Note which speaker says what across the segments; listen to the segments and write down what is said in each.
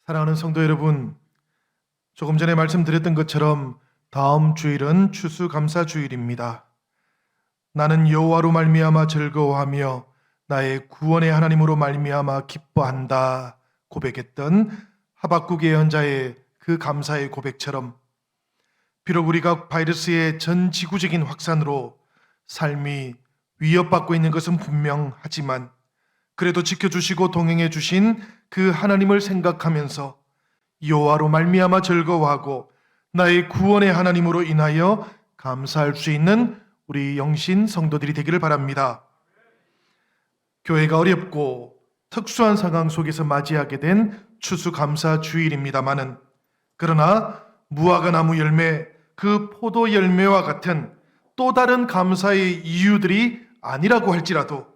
Speaker 1: 사랑하는 성도 여러분, 조금 전에 말씀드렸던 것처럼 다음 주일은 추수감사주일입니다. 나는 여호와로 말미암아 즐거워하며 나의 구원의 하나님으로 말미암아 기뻐한다 고백했던 하박국 예언자의 그 감사의 고백처럼, 비록 우리가 바이러스의 전 지구적인 확산으로 삶이 위협받고 있는 것은 분명하지만 그래도 지켜주시고 동행해 주신 그 하나님을 생각하면서 여호와로 말미암아 즐거워하고 나의 구원의 하나님으로 인하여 감사할 수 있는 우리 영신 성도들이 되기를 바랍니다. 교회가 어렵고 특수한 상황 속에서 맞이하게 된 추수감사 주일입니다마는, 그러나 무화과 나무 열매, 그 포도 열매와 같은 또 다른 감사의 이유들이 아니라고 할지라도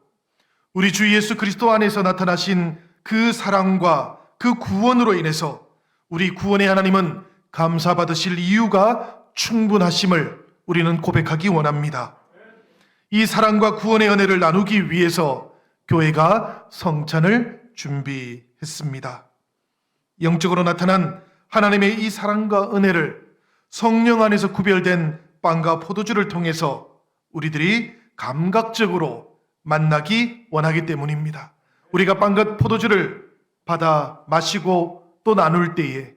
Speaker 1: 우리 주 예수 그리스도 안에서 나타나신 그 사랑과 그 구원으로 인해서 우리 구원의 하나님은 감사받으실 이유가 충분하심을 우리는 고백하기 원합니다. 이 사랑과 구원의 은혜를 나누기 위해서 교회가 성찬을 준비했습니다. 영적으로 나타난 하나님의 이 사랑과 은혜를 성령 안에서 구별된 빵과 포도주를 통해서 우리들이 감각적으로 만나기 원하기 때문입니다. 우리가 빵과 포도주를 받아 마시고 또 나눌 때에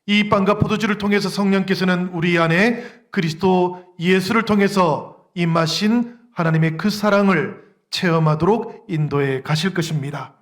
Speaker 1: 이 빵과 포도주를 통해서 성령께서는 우리 안에 그리스도 예수를 통해서 임하신 하나님의 그 사랑을 체험하도록 인도해 가실 것입니다.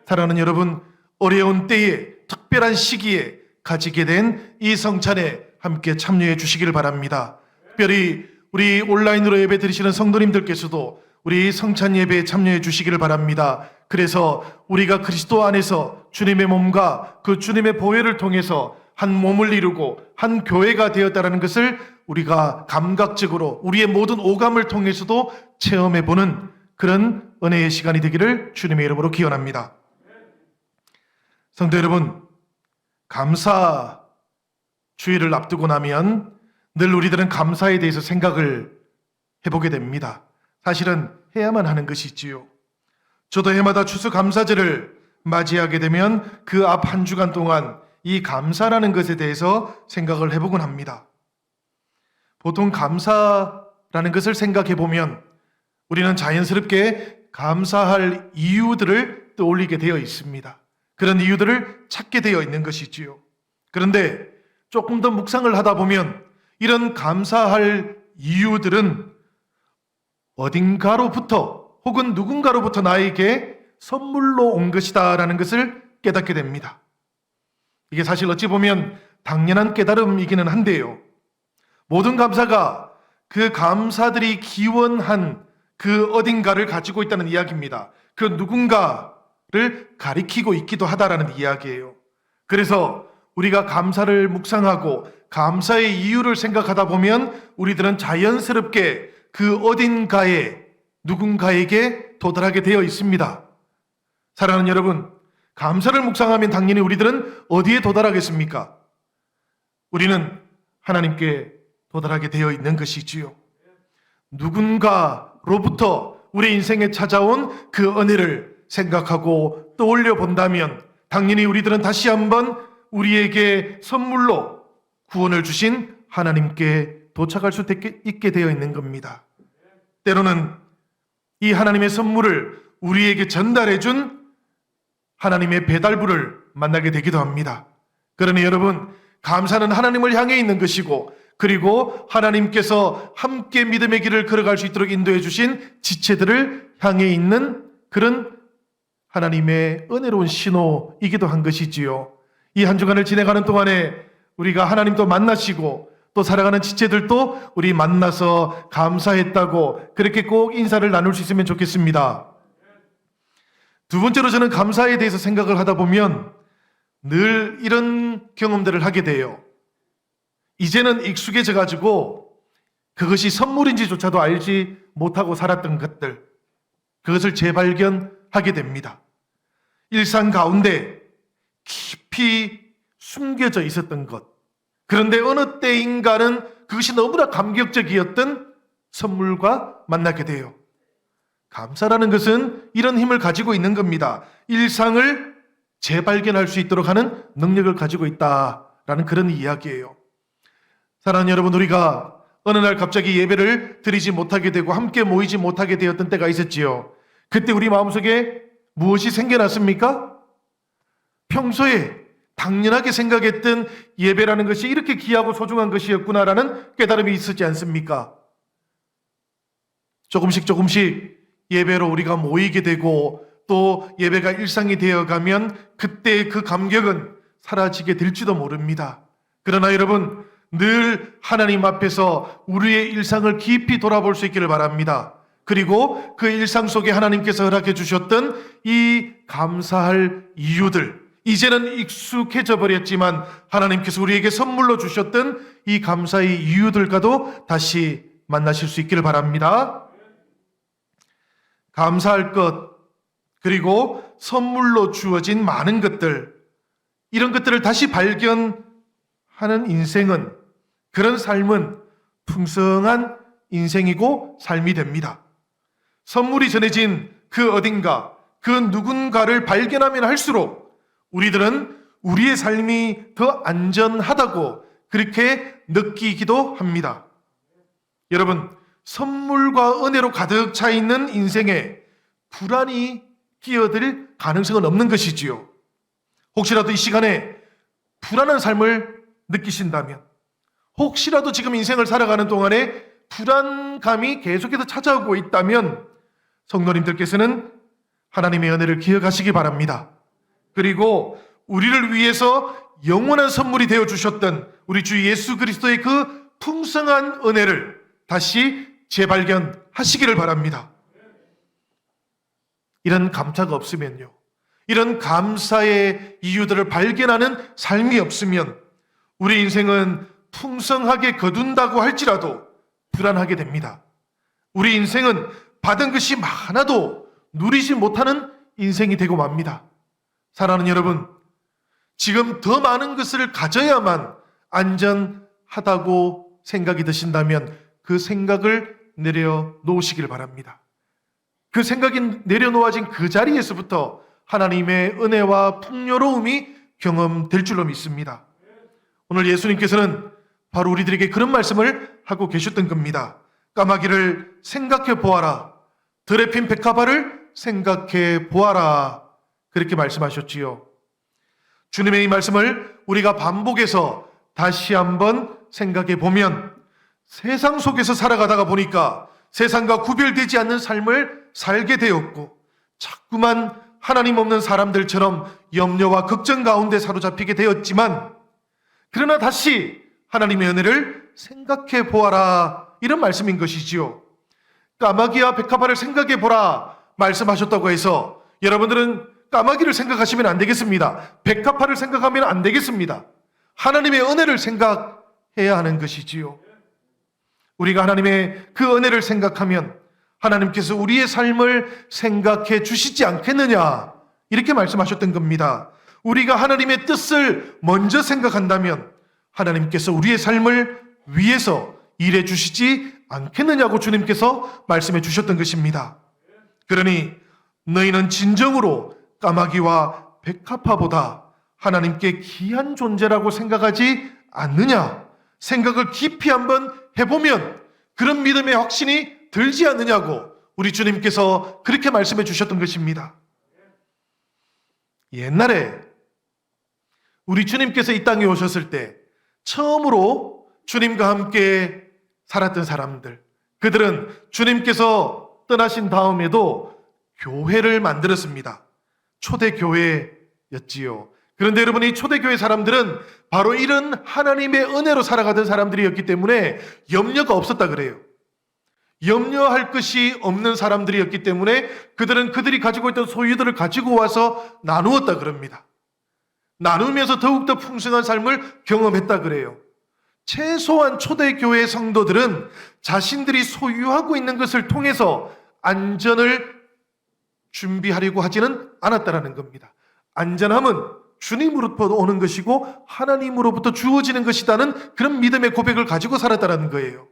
Speaker 1: 사랑하는 여러분, 어려운 때에 특별한 시기에 가지게 된 이 성찬에 함께 참여해 주시기를 바랍니다. 특별히 우리 온라인으로 예배 드리시는 성도님들께서도 우리 성찬 예배에 참여해 주시기를 바랍니다. 그래서 우리가 그리스도 안에서 주님의 몸과 그 주님의 보혈을 통해서 한 몸을 이루고 한 교회가 되었다는 것을 우리가 감각적으로 우리의 모든 오감을 통해서도 체험해보는 그런 은혜의 시간이 되기를 주님의 이름으로 기원합니다. 성도 여러분, 감사 주일을 앞두고 나면 늘 우리들은 감사에 대해서 생각을 해보게 됩니다. 사실은 해야만 하는 것이지요. 저도 해마다 추수감사절을 맞이하게 되면 그 앞 한 주간 동안 이 감사라는 것에 대해서 생각을 해보곤 합니다. 보통 감사라는 것을 생각해 보면 우리는 자연스럽게 감사할 이유들을 떠올리게 되어 있습니다. 그런 이유들을 찾게 되어 있는 것이지요. 그런데 조금 더 묵상을 하다 보면 이런 감사할 이유들은 어딘가로부터 혹은 누군가로부터 나에게 선물로 온 것이다 라는 것을 깨닫게 됩니다. 이게 사실 어찌 보면 당연한 깨달음이기는 한데요, 모든 감사가 그 감사들이 기원한 그 어딘가를 가지고 있다는 이야기입니다. 그 누군가를 가리키고 있기도 하다라는 이야기예요. 그래서 우리가 감사를 묵상하고 감사의 이유를 생각하다 보면 우리들은 자연스럽게 그 어딘가에 누군가에게 도달하게 되어 있습니다. 사랑하는 여러분, 감사를 묵상하면 당연히 우리들은 어디에 도달하겠습니까? 우리는 하나님께 도달하게 되어 있는 것이지요. 누군가로부터 우리 인생에 찾아온 그 은혜를 생각하고 떠올려 본다면 당연히 우리들은 다시 한번 우리에게 선물로 구원을 주신 하나님께 도착할 수 있게 되어 있는 겁니다. 때로는 이 하나님의 선물을 우리에게 전달해 준 하나님의 배달부를 만나게 되기도 합니다. 그러니 여러분, 감사는 하나님을 향해 있는 것이고, 그리고 하나님께서 함께 믿음의 길을 걸어갈 수 있도록 인도해 주신 지체들을 향해 있는 그런 하나님의 은혜로운 신호이기도 한 것이지요. 이 한 주간을 지내가는 동안에 우리가 하나님도 만나시고 또 살아가는 지체들도 우리 만나서 감사했다고 그렇게 꼭 인사를 나눌 수 있으면 좋겠습니다. 두 번째로, 저는 감사에 대해서 생각을 하다 보면 늘 이런 경험들을 하게 돼요. 이제는 익숙해져 가지고 그것이 선물인지조차도 알지 못하고 살았던 것들, 그것을 재발견하게 됩니다. 일상 가운데 깊이 숨겨져 있었던 것, 그런데 어느 때인가는 그것이 너무나 감격적이었던 선물과 만나게 돼요. 감사라는 것은 이런 힘을 가지고 있는 겁니다. 일상을 재발견할 수 있도록 하는 능력을 가지고 있다라는 그런 이야기예요. 사랑하는 여러분, 우리가 어느 날 갑자기 예배를 드리지 못하게 되고 함께 모이지 못하게 되었던 때가 있었지요. 그때 우리 마음속에 무엇이 생겨났습니까? 평소에 당연하게 생각했던 예배라는 것이 이렇게 귀하고 소중한 것이었구나라는 깨달음이 있었지 않습니까? 조금씩 예배로 우리가 모이게 되고 또 예배가 일상이 되어가면 그때 그 감격은 사라지게 될지도 모릅니다. 그러나 여러분, 늘 하나님 앞에서 우리의 일상을 깊이 돌아볼 수 있기를 바랍니다. 그리고 그 일상 속에 하나님께서 허락해 주셨던 이 감사할 이유들, 이제는 익숙해져 버렸지만 하나님께서 우리에게 선물로 주셨던 이 감사의 이유들과도 다시 만나실 수 있기를 바랍니다. 감사할 것, 그리고 선물로 주어진 많은 것들, 이런 것들을 다시 발견하는 인생은, 그런 삶은 풍성한 인생이고 삶이 됩니다. 선물이 전해진 그 어딘가, 그 누군가를 발견하면 할수록 우리들은 우리의 삶이 더 안전하다고 그렇게 느끼기도 합니다. 여러분, 선물과 은혜로 가득 차 있는 인생에 불안이 끼어들 가능성은 없는 것이지요. 혹시라도 이 시간에 불안한 삶을 느끼신다면, 혹시라도 지금 인생을 살아가는 동안에 불안감이 계속해서 찾아오고 있다면 성도님들께서는 하나님의 은혜를 기억하시기 바랍니다. 그리고 우리를 위해서 영원한 선물이 되어주셨던 우리 주 예수 그리스도의 그 풍성한 은혜를 다시 재발견하시기를 바랍니다. 이런 감사가 없으면요, 이런 감사의 이유들을 발견하는 삶이 없으면 우리 인생은 풍성하게 거둔다고 할지라도 불안하게 됩니다. 우리 인생은 받은 것이 많아도 누리지 못하는 인생이 되고 맙니다. 사랑하는 여러분, 지금 더 많은 것을 가져야만 안전하다고 생각이 드신다면 그 생각을 내려놓으시길 바랍니다. 그 생각이 내려놓아진 그 자리에서부터 하나님의 은혜와 풍요로움이 경험될 줄로 믿습니다. 오늘 예수님께서는 바로 우리들에게 그런 말씀을 하고 계셨던 겁니다. 까마귀를 생각해 보아라, 들에 핀 백합화를 생각해 보아라, 그렇게 말씀하셨지요. 주님의 이 말씀을 우리가 반복해서 다시 한번 생각해 보면 세상 속에서 살아가다가 보니까 세상과 구별되지 않는 삶을 살게 되었고 자꾸만 하나님 없는 사람들처럼 염려와 걱정 가운데 사로잡히게 되었지만, 그러나 다시 하나님의 은혜를 생각해 보아라, 이런 말씀인 것이지요. 까마귀와 백합화를 생각해 보라 말씀하셨다고 해서 여러분들은 까마귀를 생각하시면 안 되겠습니다. 백합화를 생각하면 안 되겠습니다. 하나님의 은혜를 생각해야 하는 것이지요. 우리가 하나님의 그 은혜를 생각하면 하나님께서 우리의 삶을 생각해 주시지 않겠느냐, 이렇게 말씀하셨던 겁니다. 우리가 하나님의 뜻을 먼저 생각한다면 하나님께서 우리의 삶을 위해서 일해 주시지 않겠느냐고 주님께서 말씀해 주셨던 것입니다. 그러니 너희는 진정으로 까마귀와 백합화보다 하나님께 귀한 존재라고 생각하지 않느냐, 생각을 깊이 한번 해보면 그런 믿음의 확신이 들지 않느냐고 우리 주님께서 그렇게 말씀해 주셨던 것입니다. 옛날에 우리 주님께서 이 땅에 오셨을 때 처음으로 주님과 함께 살았던 사람들, 그들은 주님께서 떠나신 다음에도 교회를 만들었습니다. 초대교회였지요. 그런데 여러분, 이 초대교회 사람들은 바로 이런 하나님의 은혜로 살아가던 사람들이었기 때문에 염려가 없었다 그래요. 염려할 것이 없는 사람들이었기 때문에 그들은 그들이 가지고 있던 소유들을 가지고 와서 나누었다 그럽니다. 나누면서 더욱더 풍성한 삶을 경험했다 그래요. 최소한 초대교회 성도들은 자신들이 소유하고 있는 것을 통해서 안전을 준비하려고 하지는 않았다라는 겁니다. 안전함은 주님으로부터 오는 것이고 하나님으로부터 주어지는 것이라는 그런 믿음의 고백을 가지고 살았다는 거예요.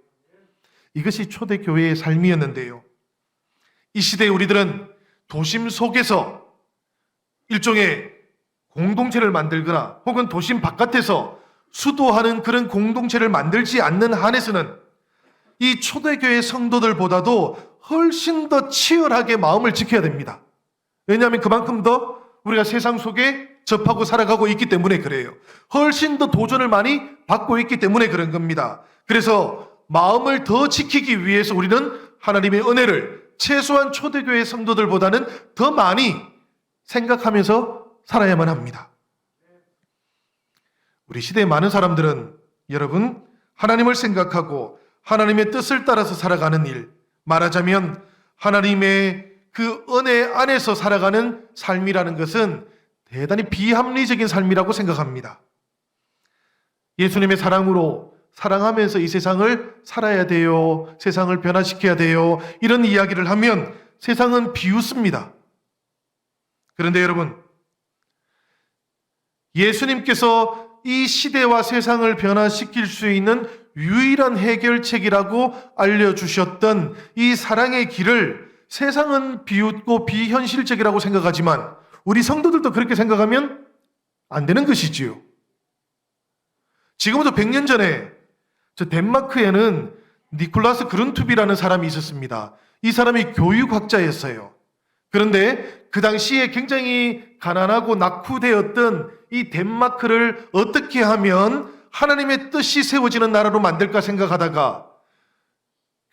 Speaker 1: 이것이 초대교회의 삶이었는데요. 이 시대에 우리들은 도심 속에서 일종의 공동체를 만들거나 혹은 도심 바깥에서 수도하는 그런 공동체를 만들지 않는 한에서는 이 초대교회 성도들보다도 훨씬 더 치열하게 마음을 지켜야 됩니다. 왜냐하면 그만큼 더 우리가 세상 속에 접하고 살아가고 있기 때문에 그래요. 훨씬 더 도전을 많이 받고 있기 때문에 그런 겁니다. 그래서 마음을 더 지키기 위해서 우리는 하나님의 은혜를 최소한 초대교회 성도들보다는 더 많이 생각하면서 살아야만 합니다. 우리 시대의 많은 사람들은 여러분 하나님을 생각하고 하나님의 뜻을 따라서 살아가는 일, 말하자면 하나님의 그 은혜 안에서 살아가는 삶이라는 것은 대단히 비합리적인 삶이라고 생각합니다. 예수님의 사랑으로 사랑하면서 이 세상을 살아야 돼요. 세상을 변화시켜야 돼요. 이런 이야기를 하면 세상은 비웃습니다. 그런데 여러분, 예수님께서 이 시대와 세상을 변화시킬 수 있는 유일한 해결책이라고 알려주셨던 이 사랑의 길을 세상은 비웃고 비현실적이라고 생각하지만 우리 성도들도 그렇게 생각하면 안 되는 것이지요. 지금부터 100년 전에 저 덴마크에는 니콜라스 그룬투비라는 사람이 있었습니다. 이 사람이 교육학자였어요. 그런데 그 당시에 굉장히 가난하고 낙후되었던 이 덴마크를 어떻게 하면 하나님의 뜻이 세워지는 나라로 만들까 생각하다가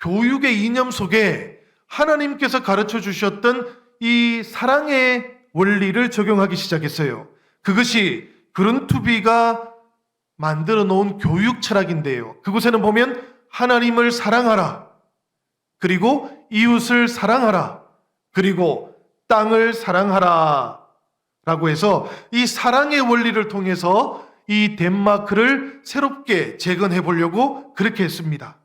Speaker 1: 교육의 이념 속에 하나님께서 가르쳐 주셨던 이 사랑의 원리를 적용하기 시작했어요. 그것이 그룬투비가 만들어 놓은 교육 철학인데요. 그곳에는 보면 하나님을 사랑하라, 그리고 이웃을 사랑하라, 그리고 땅을 사랑하라 라고 해서 이 사랑의 원리를 통해서 이 덴마크를 새롭게 재건해 보려고 그렇게 했습니다.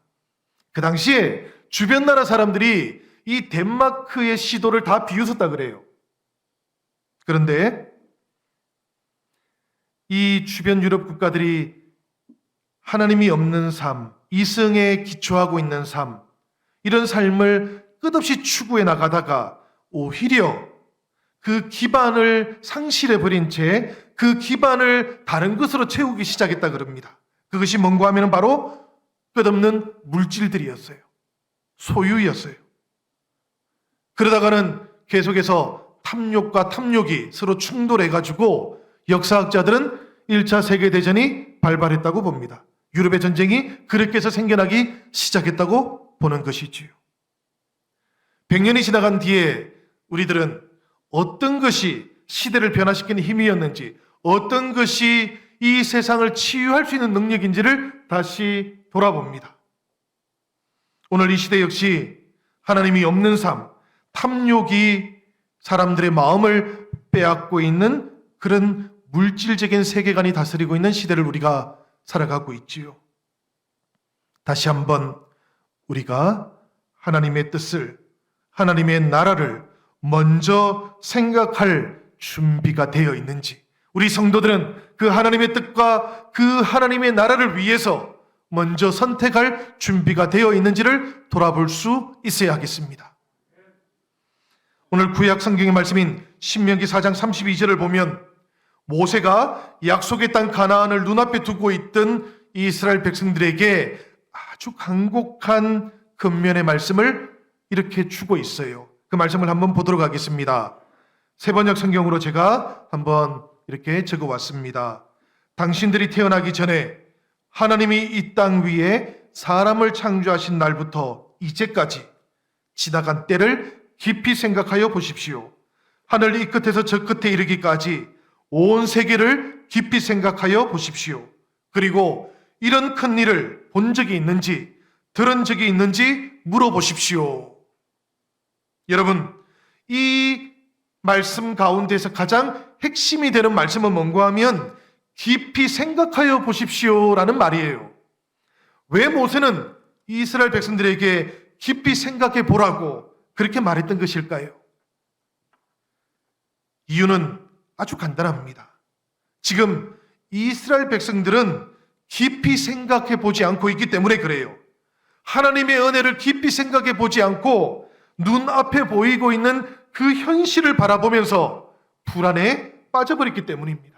Speaker 1: 그 당시에 주변 나라 사람들이 이 덴마크의 시도를 다 비웃었다 그래요. 그런데 이 주변 유럽 국가들이 하나님이 없는 삶, 이성에 기초하고 있는 삶, 이런 삶을 끝없이 추구해 나가다가 오히려 그 기반을 상실해버린 채 그 기반을 다른 것으로 채우기 시작했다 그럽니다. 그것이 뭔가 하면 바로 끝없는 물질들이었어요. 소유였어요. 그러다가는 계속해서 탐욕과 탐욕이 서로 충돌해가지고 역사학자들은 1차 세계대전이 발발했다고 봅니다. 유럽의 전쟁이 그렇게 해서 생겨나기 시작했다고 보는 것이지요. 100년이 지나간 뒤에 우리들은 어떤 것이 시대를 변화시키는 힘이었는지, 어떤 것이 이 세상을 치유할 수 있는 능력인지를 다시 돌아봅니다. 오늘 이 시대 역시 하나님이 없는 삶, 탐욕이 사람들의 마음을 빼앗고 있는 그런 물질적인 세계관이 다스리고 있는 시대를 우리가 살아가고 있지요. 다시 한번 우리가 하나님의 뜻을, 하나님의 나라를 먼저 생각할 준비가 되어 있는지, 우리 성도들은 그 하나님의 뜻과 그 하나님의 나라를 위해서 먼저 선택할 준비가 되어 있는지를 돌아볼 수 있어야 하겠습니다. 오늘 구약 성경의 말씀인 신명기 4장 32절을 보면 모세가 약속의 땅 가나안을 눈앞에 두고 있던 이스라엘 백성들에게 아주 간곡한 겉면의 말씀을 이렇게 주고 있어요. 그 말씀을 한번 보도록 하겠습니다. 세번역 성경으로 제가 한번 이렇게 적어왔습니다. 당신들이 태어나기 전에 하나님이 이 땅 위에 사람을 창조하신 날부터 이제까지 지나간 때를 깊이 생각하여 보십시오. 하늘 이 끝에서 저 끝에 이르기까지 온 세계를 깊이 생각하여 보십시오. 그리고 이런 큰 일을 본 적이 있는지 들은 적이 있는지 물어보십시오. 여러분, 이 말씀 가운데서 가장 핵심이 되는 말씀은 뭔가 하면 깊이 생각하여 보십시오라는 말이에요. 왜 모세는 이스라엘 백성들에게 깊이 생각해 보라고 그렇게 말했던 것일까요? 이유는 아주 간단합니다. 지금 이스라엘 백성들은 깊이 생각해 보지 않고 있기 때문에 그래요. 하나님의 은혜를 깊이 생각해 보지 않고 눈앞에 보이고 있는 그 현실을 바라보면서 불안에 빠져버렸기 때문입니다.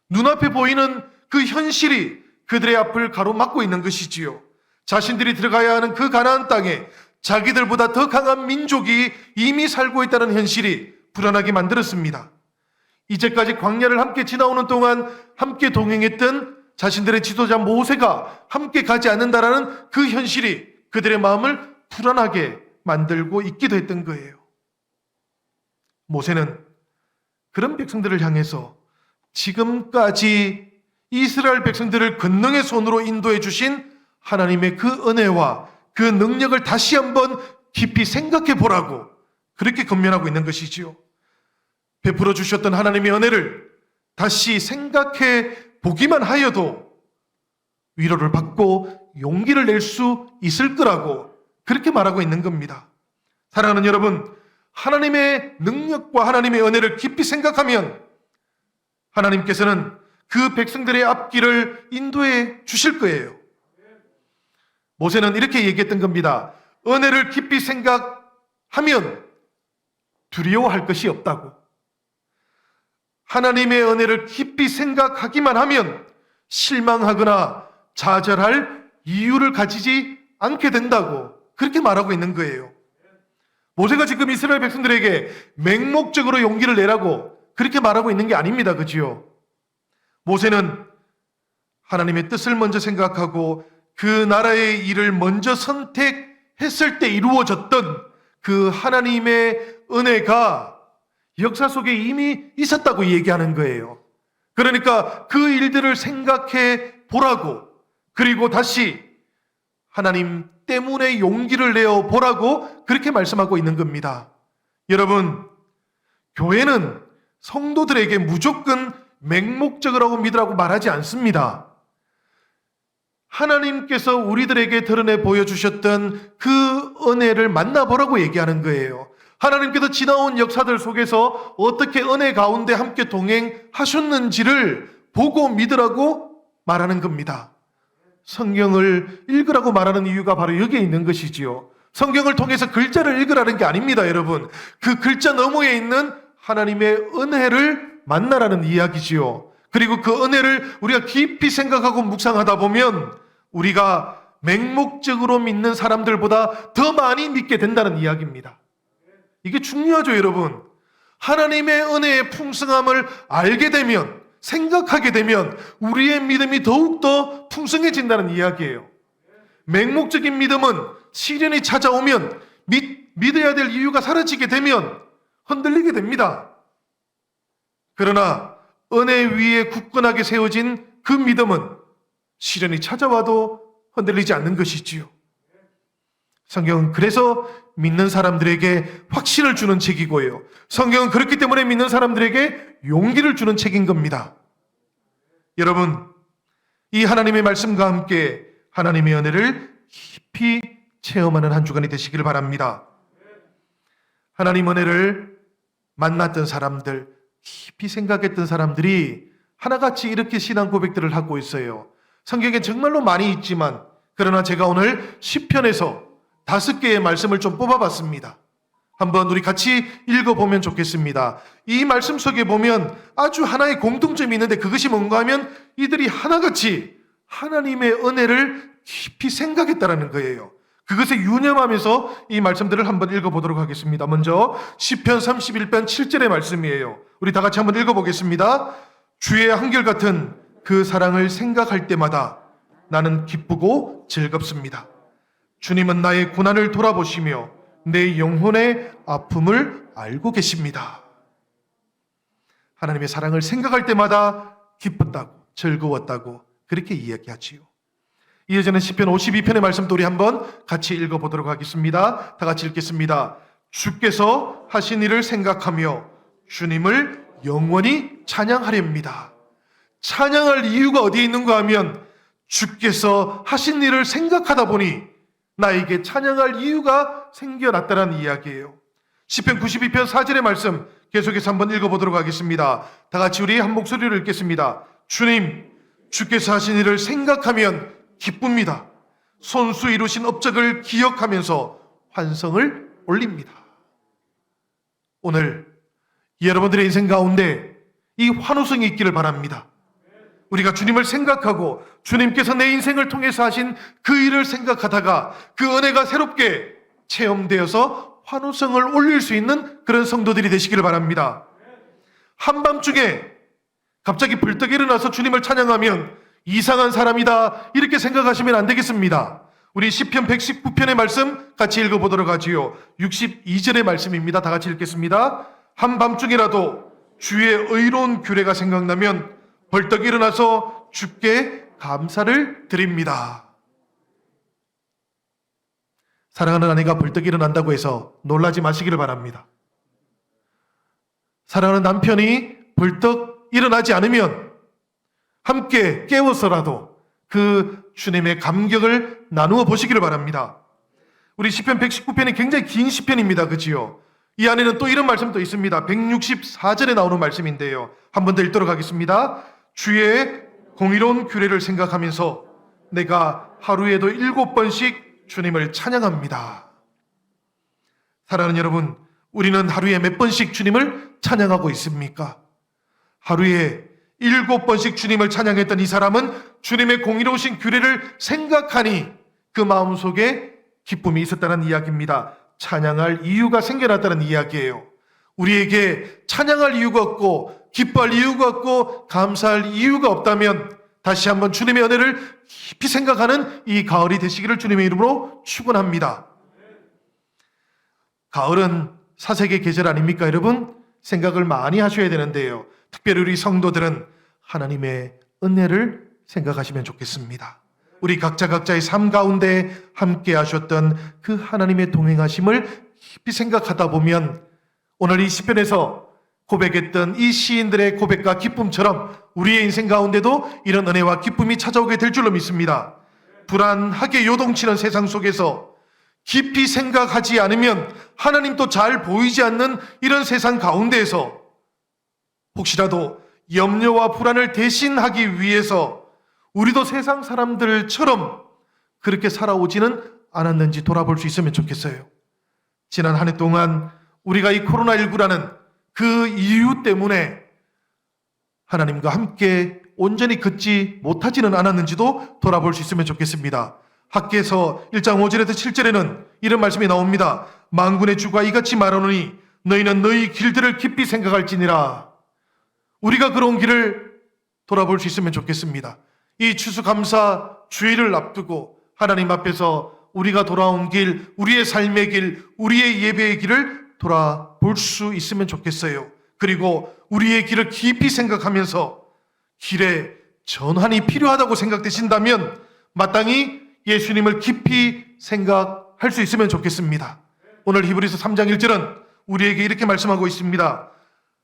Speaker 1: 눈앞에 보이는 그 현실이 그들의 앞을 가로막고 있는 것이지요. 자신들이 들어가야 하는 그 가나안 땅에 자기들보다 더 강한 민족이 이미 살고 있다는 현실이 불안하게 만들었습니다. 이제까지 광야를 함께 지나오는 동안 함께 동행했던 자신들의 지도자 모세가 함께 가지 않는다라는 그 현실이 그들의 마음을 불안하게 만들고 있기도 했던 거예요. 모세는 그런 백성들을 향해서 지금까지 이스라엘 백성들을 권능의 손으로 인도해 주신 하나님의 그 은혜와 그 능력을 다시 한번 깊이 생각해 보라고 그렇게 권면하고 있는 것이지요. 베풀어 주셨던 하나님의 은혜를 다시 생각해 보기만 하여도 위로를 받고 용기를 낼 수 있을 거라고 그렇게 말하고 있는 겁니다. 사랑하는 여러분, 하나님의 능력과 하나님의 은혜를 깊이 생각하면 하나님께서는 그 백성들의 앞길을 인도해 주실 거예요. 모세는 이렇게 얘기했던 겁니다. 은혜를 깊이 생각하면 두려워할 것이 없다고. 하나님의 은혜를 깊이 생각하기만 하면 실망하거나 좌절할 이유를 가지지 않게 된다고 그렇게 말하고 있는 거예요. 모세가 지금 이스라엘 백성들에게 맹목적으로 용기를 내라고 그렇게 말하고 있는 게 아닙니다. 그지요? 모세는 하나님의 뜻을 먼저 생각하고 그 나라의 일을 먼저 선택했을 때 이루어졌던 그 하나님의 은혜가 역사 속에 이미 있었다고 얘기하는 거예요. 그러니까 그 일들을 생각해 보라고, 그리고 다시 하나님 때문에 용기를 내어 보라고 그렇게 말씀하고 있는 겁니다. 여러분, 교회는 성도들에게 무조건 맹목적이라고 믿으라고 말하지 않습니다. 하나님께서 우리들에게 드러내 보여주셨던 그 은혜를 만나보라고 얘기하는 거예요. 하나님께서 지나온 역사들 속에서 어떻게 은혜 가운데 함께 동행하셨는지를 보고 믿으라고 말하는 겁니다. 성경을 읽으라고 말하는 이유가 바로 여기에 있는 것이지요. 성경을 통해서 글자를 읽으라는 게 아닙니다, 여러분. 그 글자 너머에 있는 하나님의 은혜를 만나라는 이야기지요. 그리고 그 은혜를 우리가 깊이 생각하고 묵상하다 보면 우리가 맹목적으로 믿는 사람들보다 더 많이 믿게 된다는 이야기입니다. 이게 중요하죠, 여러분. 하나님의 은혜의 풍성함을 알게 되면, 생각하게 되면 우리의 믿음이 더욱더 풍성해진다는 이야기예요. 맹목적인 믿음은 시련이 찾아오면 믿어야 될 이유가 사라지게 되면 흔들리게 됩니다. 그러나 은혜 위에 굳건하게 세워진 그 믿음은 시련이 찾아와도 흔들리지 않는 것이지요. 성경은 그래서 믿는 사람들에게 확신을 주는 책이고요. 성경은 그렇기 때문에 믿는 사람들에게 용기를 주는 책인 겁니다. 여러분, 이 하나님의 말씀과 함께 하나님의 은혜를 깊이 체험하는 한 주간이 되시기를 바랍니다. 하나님 은혜를 만났던 사람들, 깊이 생각했던 사람들이 하나같이 이렇게 신앙 고백들을 하고 있어요. 성경에 정말로 많이 있지만, 그러나 제가 오늘 시편에서 5개의 말씀을 좀 뽑아봤습니다. 한번 우리 같이 읽어보면 좋겠습니다. 이 말씀 속에 보면 아주 하나의 공통점이 있는데 그것이 뭔가 하면 이들이 하나같이 하나님의 은혜를 깊이 생각했다라는 거예요. 그것에 유념하면서 이 말씀들을 한번 읽어보도록 하겠습니다. 먼저 시편 31편 7절의 말씀이에요. 우리 다 같이 한번 읽어보겠습니다. 주의 한결같은 그 사랑을 생각할 때마다 나는 기쁘고 즐겁습니다. 주님은 나의 고난을 돌아보시며 내 영혼의 아픔을 알고 계십니다. 하나님의 사랑을 생각할 때마다 기뻤다고, 즐거웠다고 그렇게 이야기하지요. 이어지는 시편 52편의 말씀도 우리 한번 같이 읽어보도록 하겠습니다. 다 같이 읽겠습니다. 주께서 하신 일을 생각하며 주님을 영원히 찬양하렵니다. 찬양할 이유가 어디에 있는가 하면 주께서 하신 일을 생각하다 보니 나에게 찬양할 이유가 생겨났다는 이야기예요. 시편 92편 4절의 말씀 계속해서 한번 읽어보도록 하겠습니다. 다 같이 우리 한 목소리로 읽겠습니다. 주님, 주께서 하신 일을 생각하면 기쁩니다. 손수 이루신 업적을 기억하면서 환성을 올립니다. 오늘 여러분들의 인생 가운데 이 환호성이 있기를 바랍니다. 우리가 주님을 생각하고 주님께서 내 인생을 통해서 하신 그 일을 생각하다가 그 은혜가 새롭게 체험되어서 환호성을 올릴 수 있는 그런 성도들이 되시기를 바랍니다. 한밤중에 갑자기 벌떡 일어나서 주님을 찬양하면 이상한 사람이다 이렇게 생각하시면 안 되겠습니다. 우리 시편 119편의 말씀 같이 읽어보도록 하지요. 62절의 말씀입니다. 다 같이 읽겠습니다. 한밤중이라도 주의 의로운 규례가 생각나면 벌떡 일어나서 주께 감사를 드립니다. 사랑하는 아내가 벌떡 일어난다고 해서 놀라지 마시기를 바랍니다. 사랑하는 남편이 벌떡 일어나지 않으면 함께 깨워서라도 그 주님의 감격을 나누어 보시기를 바랍니다. 우리 시편 119편이 굉장히 긴 시편입니다. 그지요? 이 안에는 또 이런 말씀도 있습니다. 164절에 나오는 말씀인데요. 한 번 더 읽도록 하겠습니다. 주의 공의로운 규례를 생각하면서 내가 하루에도 7번씩 주님을 찬양합니다. 사랑하는 여러분, 우리는 하루에 몇 번씩 주님을 찬양하고 있습니까? 하루에 7번씩 주님을 찬양했던 이 사람은 주님의 공의로우신 규례를 생각하니 그 마음속에 기쁨이 있었다는 이야기입니다. 찬양할 이유가 생겨났다는 이야기예요. 우리에게 찬양할 이유가 없고 기뻐할 이유가 없고 감사할 이유가 없다면 다시 한번 주님의 은혜를 깊이 생각하는 이 가을이 되시기를 주님의 이름으로 축원합니다. 가을은 사색의 계절 아닙니까 여러분? 생각을 많이 하셔야 되는데요. 특별히 우리 성도들은 하나님의 은혜를 생각하시면 좋겠습니다. 우리 각자의 삶 가운데 함께 하셨던 그 하나님의 동행하심을 깊이 생각하다 보면 오늘 이 시편에서 고백했던 이 시인들의 고백과 기쁨처럼 우리의 인생 가운데도 이런 은혜와 기쁨이 찾아오게 될 줄로 믿습니다. 불안하게 요동치는 세상 속에서 깊이 생각하지 않으면 하나님도 잘 보이지 않는 이런 세상 가운데에서 혹시라도 염려와 불안을 대신하기 위해서 우리도 세상 사람들처럼 그렇게 살아오지는 않았는지 돌아볼 수 있으면 좋겠어요. 지난 한 해 동안 우리가 이 코로나19라는 그 이유 때문에 하나님과 함께 온전히 걷지 못하지는 않았는지도 돌아볼 수 있으면 좋겠습니다. 학개서 1장 5절에서 7절에는 이런 말씀이 나옵니다. 만군의 주가 이같이 말하노니 너희는 너희 길들을 깊이 생각할지니라. 우리가 걸어온 길을 돌아볼 수 있으면 좋겠습니다. 이 추수감사 주일을 앞두고 하나님 앞에서 우리가 돌아온 길, 우리의 삶의 길, 우리의 예배의 길을 돌아볼 수 있으면 좋겠어요. 그리고 우리의 길을 깊이 생각하면서 길에 전환이 필요하다고 생각되신다면 마땅히 예수님을 깊이 생각할 수 있으면 좋겠습니다. 오늘 히브리서 3장 1절은 우리에게 이렇게 말씀하고 있습니다.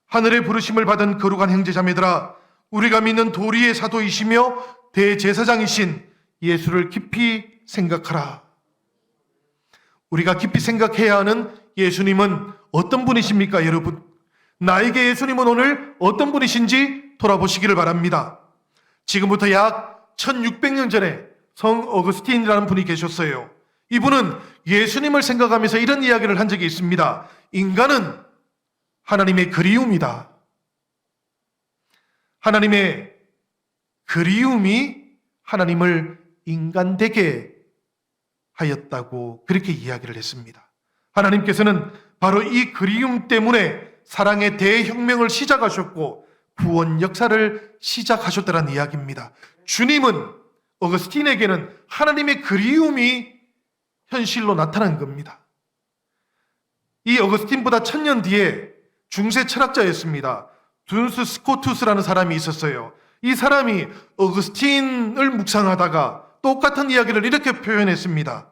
Speaker 1: 하늘의 부르심을 받은 거룩한 형제자매들아, 우리가 믿는 도리의 사도이시며 대제사장이신 예수를 깊이 생각하라. 우리가 깊이 생각해야 하는 예수님은 어떤 분이십니까, 여러분? 나에게 예수님은 오늘 어떤 분이신지 돌아보시기를 바랍니다. 지금부터 약 1600년 전에 성 어거스틴이라는 분이 계셨어요. 이분은 예수님을 생각하면서 이런 이야기를 한 적이 있습니다. 인간은 하나님의 그리움이다. 하나님의 그리움이 하나님을 인간되게 하였다고 그렇게 이야기를 했습니다. 하나님께서는 바로 이 그리움 때문에 사랑의 대혁명을 시작하셨고 구원 역사를 시작하셨다는 이야기입니다. 주님은 어거스틴에게는 하나님의 그리움이 현실로 나타난 겁니다. 이 어거스틴보다 1000년 뒤에 중세 철학자였습니다. 둔스 스코투스라는 사람이 있었어요. 이 사람이 어거스틴을 묵상하다가 똑같은 이야기를 이렇게 표현했습니다.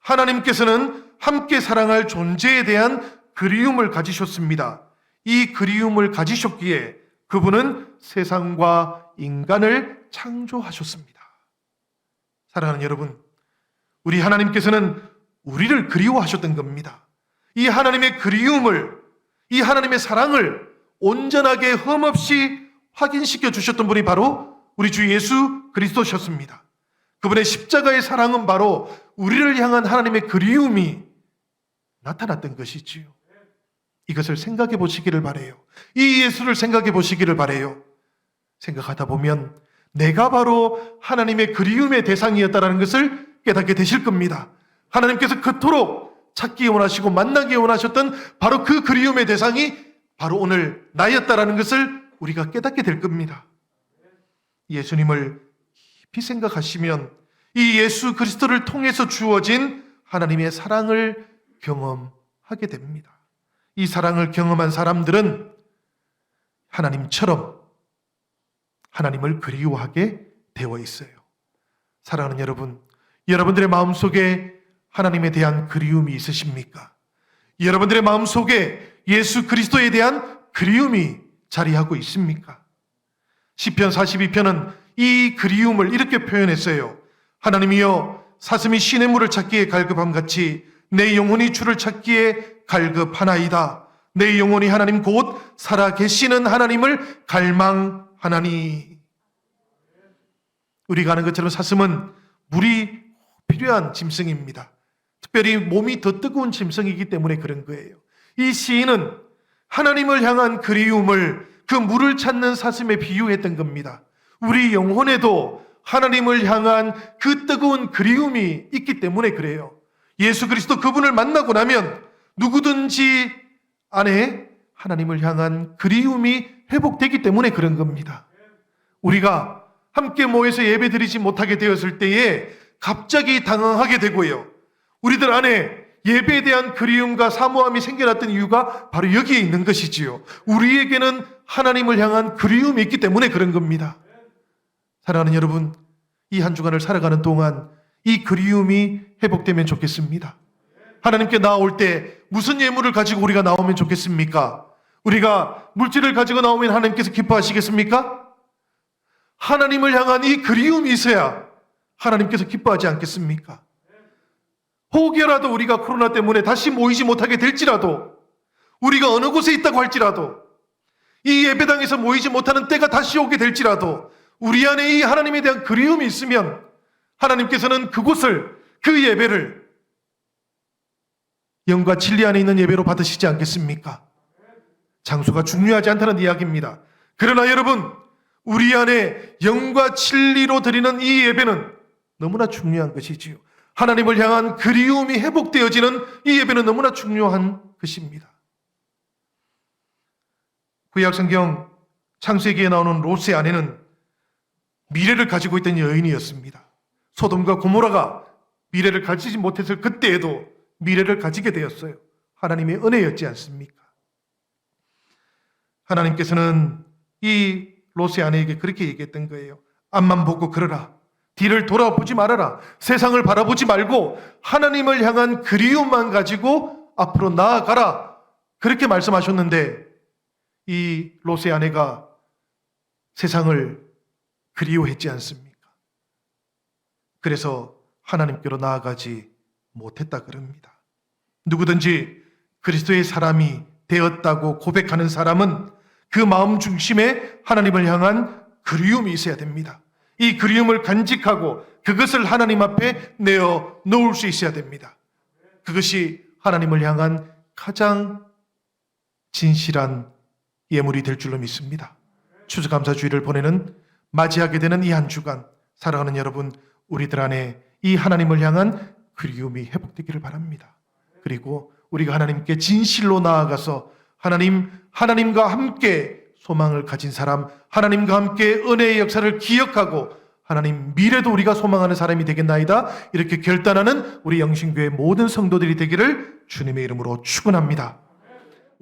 Speaker 1: 하나님께서는 함께 사랑할 존재에 대한 그리움을 가지셨습니다. 이 그리움을 가지셨기에 그분은 세상과 인간을 창조하셨습니다. 사랑하는 여러분, 우리 하나님께서는 우리를 그리워하셨던 겁니다. 이 하나님의 그리움을, 이 하나님의 사랑을 온전하게 흠없이 확인시켜 주셨던 분이 바로 우리 주 예수 그리스도셨습니다. 그분의 십자가의 사랑은 바로 우리를 향한 하나님의 그리움이 나타났던 것이지요. 이것을 생각해 보시기를 바라요. 이 예수를 생각해 보시기를 바라요. 생각하다 보면 내가 바로 하나님의 그리움의 대상이었다는 것을 깨닫게 되실 겁니다. 하나님께서 그토록 찾기 원하시고 만나기 원하셨던 바로 그 그리움의 대상이 바로 오늘 나였다는 것을 우리가 깨닫게 될 겁니다. 예수님을 깊이 생각하시면 이 예수 그리스도를 통해서 주어진 하나님의 사랑을 경험하게 됩니다. 이 사랑을 경험한 사람들은 하나님처럼 하나님을 그리워하게 되어 있어요. 사랑하는 여러분, 여러분들의 마음속에 하나님에 대한 그리움이 있으십니까? 여러분들의 마음속에 예수 그리스도에 대한 그리움이 자리하고 있습니까? 시편 42편은 이 그리움을 이렇게 표현했어요. 하나님이여, 사슴이 시냇물을 찾기에 갈급함같이 내 영혼이 주를 찾기에 갈급하나이다. 내 영혼이 하나님 곧 살아계시는 하나님을 갈망하나니. 우리가 아는 것처럼 사슴은 물이 필요한 짐승입니다. 특별히 몸이 더 뜨거운 짐승이기 때문에 그런 거예요. 이 시인은 하나님을 향한 그리움을 그 물을 찾는 사슴에 비유했던 겁니다. 우리 영혼에도 하나님을 향한 그 뜨거운 그리움이 있기 때문에 그래요. 예수 그리스도 그분을 만나고 나면 누구든지 안에 하나님을 향한 그리움이 회복되기 때문에 그런 겁니다. 우리가 함께 모여서 예배드리지 못하게 되었을 때에 갑자기 당황하게 되고요. 우리들 안에 예배에 대한 그리움과 사모함이 생겨났던 이유가 바로 여기에 있는 것이지요. 우리에게는 하나님을 향한 그리움이 있기 때문에 그런 겁니다. 사랑하는 여러분, 이 한 주간을 살아가는 동안 이 그리움이 회복되면 좋겠습니다. 하나님께 나올 때 무슨 예물을 가지고 우리가 나오면 좋겠습니까? 우리가 물질을 가지고 나오면 하나님께서 기뻐하시겠습니까? 하나님을 향한 이 그리움이 있어야 하나님께서 기뻐하지 않겠습니까? 혹여라도 우리가 코로나 때문에 다시 모이지 못하게 될지라도, 우리가 어느 곳에 있다고 할지라도, 이 예배당에서 모이지 못하는 때가 다시 오게 될지라도 우리 안에 이 하나님에 대한 그리움이 있으면 하나님께서는 그곳을, 그 예배를 영과 진리 안에 있는 예배로 받으시지 않겠습니까? 장소가 중요하지 않다는 이야기입니다. 그러나 여러분, 우리 안에 영과 진리로 드리는 이 예배는 너무나 중요한 것이지요. 하나님을 향한 그리움이 회복되어지는 이 예배는 너무나 중요한 것입니다. 구약 성경 창세기에 나오는 롯의 아내는 미래를 가지고 있던 여인이었습니다. 소돔과 고모라가 미래를 가지지 못했을 그때에도 미래를 가지게 되었어요. 하나님의 은혜였지 않습니까? 하나님께서는 이 롯의 아내에게 그렇게 얘기했던 거예요. 앞만 보고 걸어라. 뒤를 돌아보지 말아라. 세상을 바라보지 말고 하나님을 향한 그리움만 가지고 앞으로 나아가라. 그렇게 말씀하셨는데 이 롯의 아내가 세상을 그리워했지 않습니까? 그래서 하나님께로 나아가지 못했다 그럽니다. 누구든지 그리스도의 사람이 되었다고 고백하는 사람은 그 마음 중심에 하나님을 향한 그리움이 있어야 됩니다. 이 그리움을 간직하고 그것을 하나님 앞에 내어 놓을 수 있어야 됩니다. 그것이 하나님을 향한 가장 진실한 예물이 될 줄로 믿습니다. 추수감사주의를 보내는 맞이하게 되는 이 한 주간, 사랑하는 여러분, 우리들 안에 이 하나님을 향한 그리움이 회복되기를 바랍니다. 그리고 우리가 하나님께 진실로 나아가서 하나님과 함께 소망을 가진 사람, 하나님과 함께 은혜의 역사를 기억하고 하나님 미래도 우리가 소망하는 사람이 되겠나이다, 이렇게 결단하는 우리 영신교회 모든 성도들이 되기를 주님의 이름으로 축원합니다.